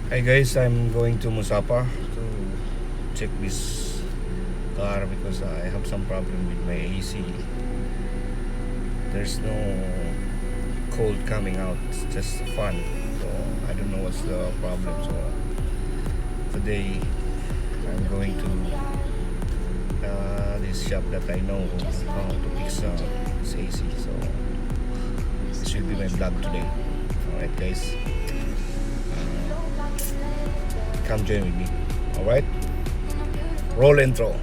Hi guys, I'm going to Mussapah to check this car because I have some problem with my AC. There's no cold coming out, it's just fan. So I don't know what's the problem. So today I'm going to this shop that I know how to fix this AC. So this will be my vlog today. Alright guys. Come join with me. Alright? Roll intro.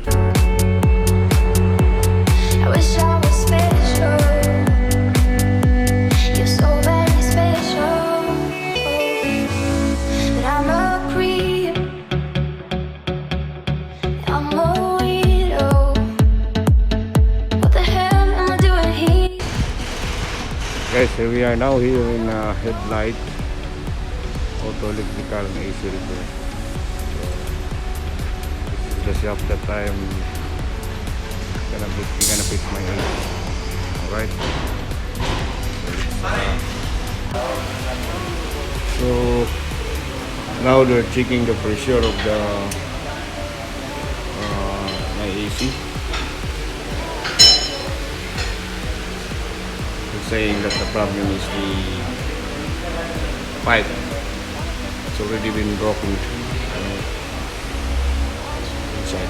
I wish I was special. You're so very special. But I'm a creep. I'm a weirdo. What the hell am I doing here? Guys, here we are now here in headlight auto electrical AC repair. The shop that I'm gonna fix my AC. Alright. So now they're checking the pressure of the my AC. They're saying that the problem is the pipe. It's already been broken inside.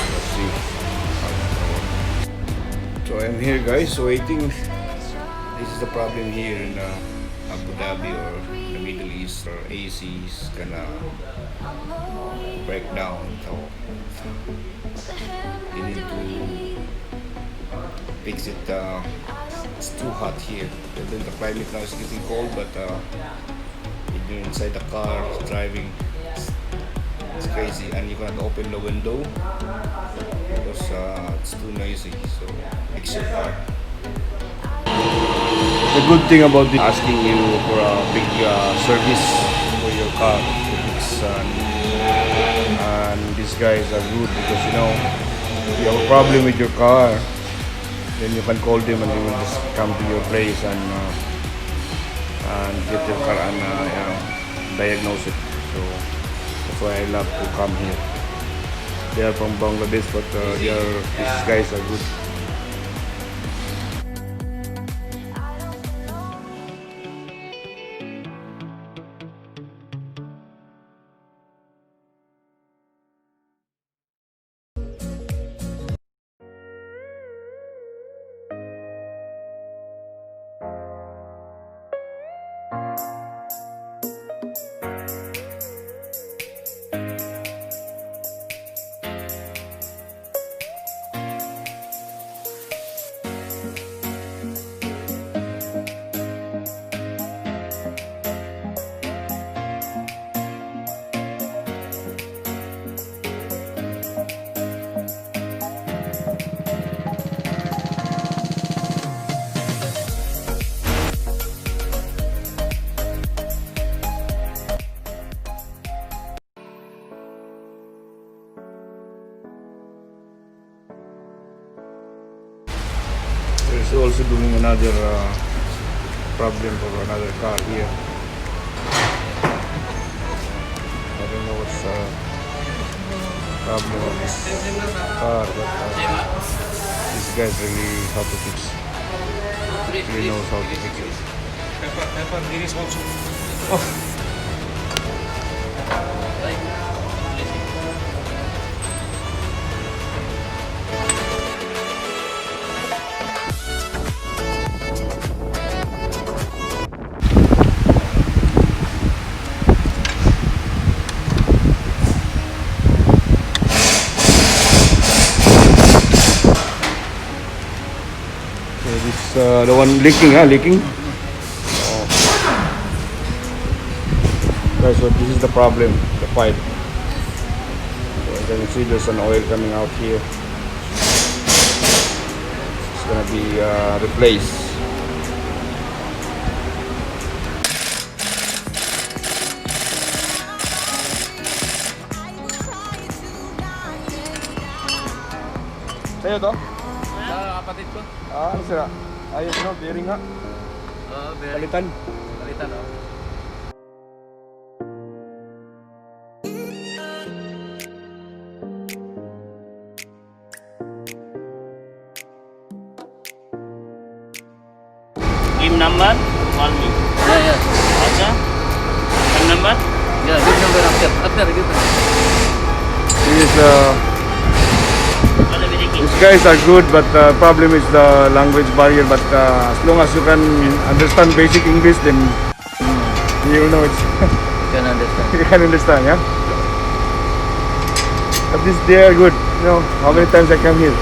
Let's see. So I'm here guys, waiting. This is the problem here in Abu Dhabi or the Middle East, or AC is gonna break down. So you need to fix it. It's too hot here. Then the climate now is getting cold, but if you're inside the car driving, it's crazy, and you cannot open the window because it's too noisy. So fix your car. The good thing about this, asking you for a big service for your car to fix, and these guys are good because if you have a problem with your car, then you can call them and they will just come to your place and get your car and diagnose it. So that's why I love to come here. They are from Bangladesh, but these guys are good. There's also doing another problem for another car here. I don't know what's the problem of this car, but this guy's really how to fix. He knows how to fix it. Oh. This the one leaking, leaking. Oh. Guys, so this is the problem, the pipe. So you can see there's an oil coming out here. It's gonna be replaced. Sa'yo to? Sa kapatid ko. Ah, ano sira? Ayos no, bearing nga. Very Palitan. palitan, oh. Game number, call me. Yeah. Okay? Game number? Yeah, give number after give number. These guys are good, but the problem is the language barrier. But as long as you can understand basic English, then you know it's Can understand. you can understand, yeah. At least they are good. You know how many times I come here.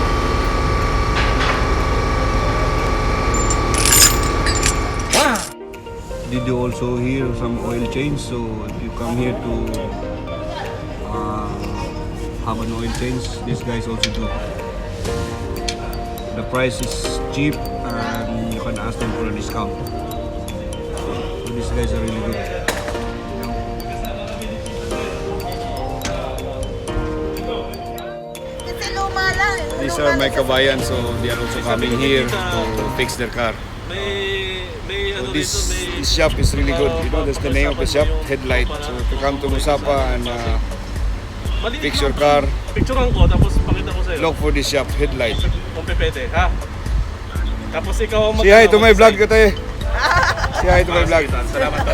Did you also hear some oil change? So if you come here to have an oil change, these guys also do. The price is cheap and you can ask them for a discount. So these guys are really good. These are my kabayan, so they are also coming here to fix their car. So this shop is really good. You know, that's the name of the shop, Headlight. So if you come to Mussapah and fix your car, Picturean ko, tapos pakita ko sa'yo. look for this shop, Headlight. Kung pwede, ha? Tapos ikaw ang Say hi to my vlog ka tayo. Say hi to my vlog. Salamat pa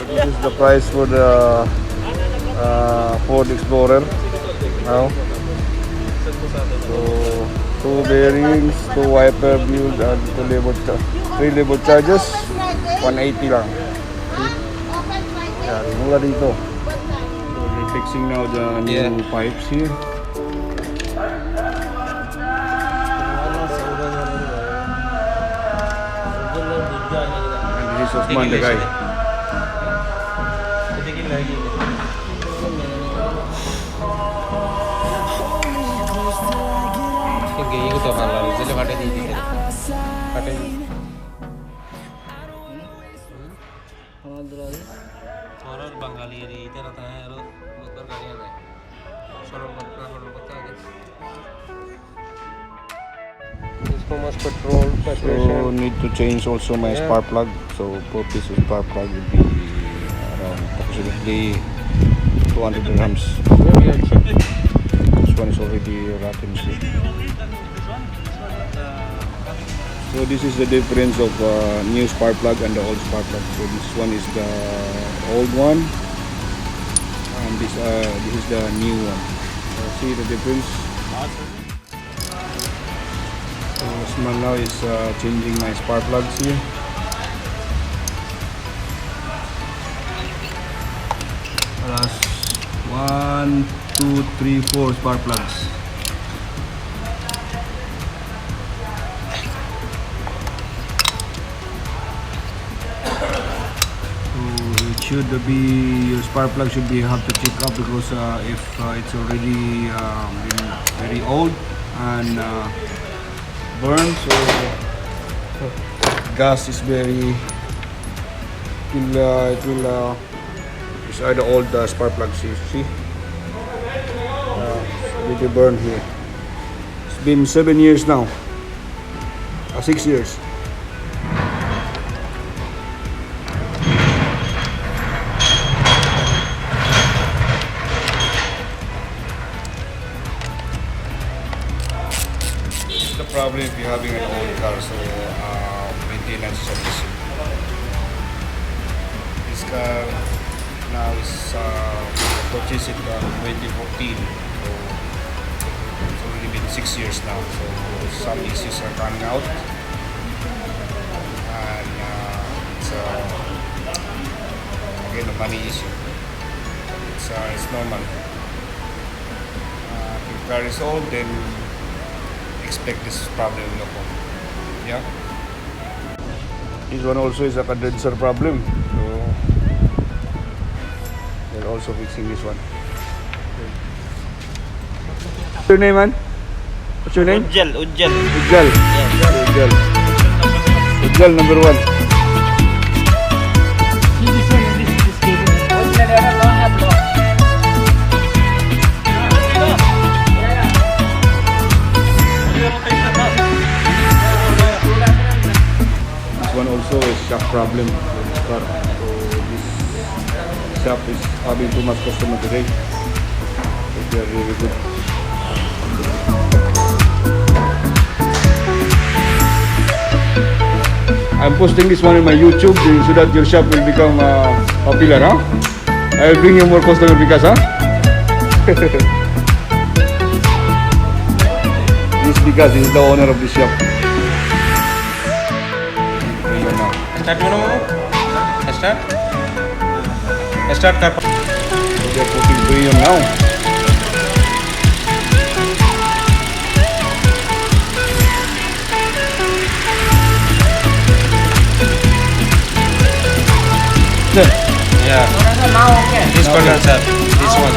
This is the price for the Ford Explorer now. So 2 bearings, 2 wiper build, and 3 level charges, 180 lang. Yan, mura dito. So they're fixing now the new pipes here. And this is Osman, the guy. Gaya ko to halal. Sila kata didi. Kata. और Bengali area इधर रहता है और उधर गाड़ियाँ हैं Saurabh Batra This one was petrol. So need to change also my spark plug. So 4 pieces spark plug will be around approximately 200 dirhams. This one is already rotten. So this is the difference of new spark plug and the old spark plug. So this one is the old one, and this is the new one. See the difference. So Osman now is changing my spark plugs here. Plus 1, 2, 3, 4 spark plugs. Should be your spark plug should be have to check up because if it's already been very old and burned, so gas is very it will it's either old spark plugs. You see, it's really burned here. It's been 7 years now, 6 years. Probably if you're having an old car, so maintenance is an issue. This car now is purchased in 2014, so it's already been 6 years now. So some issues are coming out, and it's again a money issue. It's normal. If your car is old, then expect this problem will come. Yeah. This one also is a condenser problem. So they're also fixing this one. What's your name, man? What's your name? Ujjal. Ujjal. Ujjal. Ujjal number 1. problem with this car. So this shop is having too much customer today. So they are really good. I'm posting this one in my YouTube so that your shop will become popular, huh? I will bring you more customer because, huh? This because is the owner of the shop. Here now. Start करो मामू. Start. Start कर. They are putting premium now. Yeah. This condenser. This one.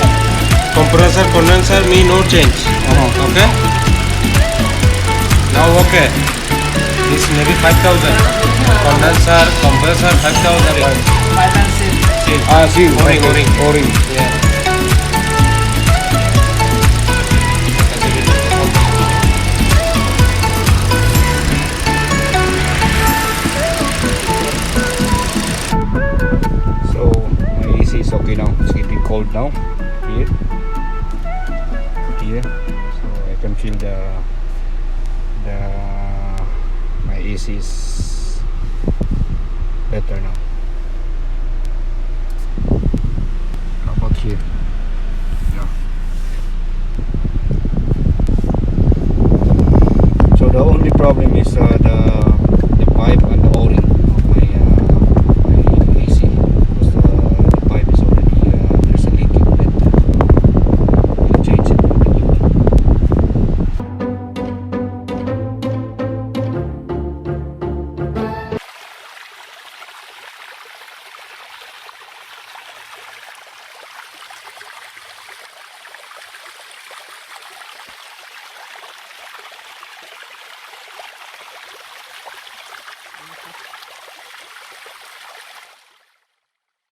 Compressor condenser me no change. Okay. Now okay. This maybe 5,000. Condenser, compressor 5,000. Seal. Seal. O-ring, Okay. O-ring. O-ring. Yeah. So my AC is okay now. It's getting cold now. Here. Here. So I can feel the my AC is better now. How about here? Yeah. So the only problem is the pipe and the O-ring.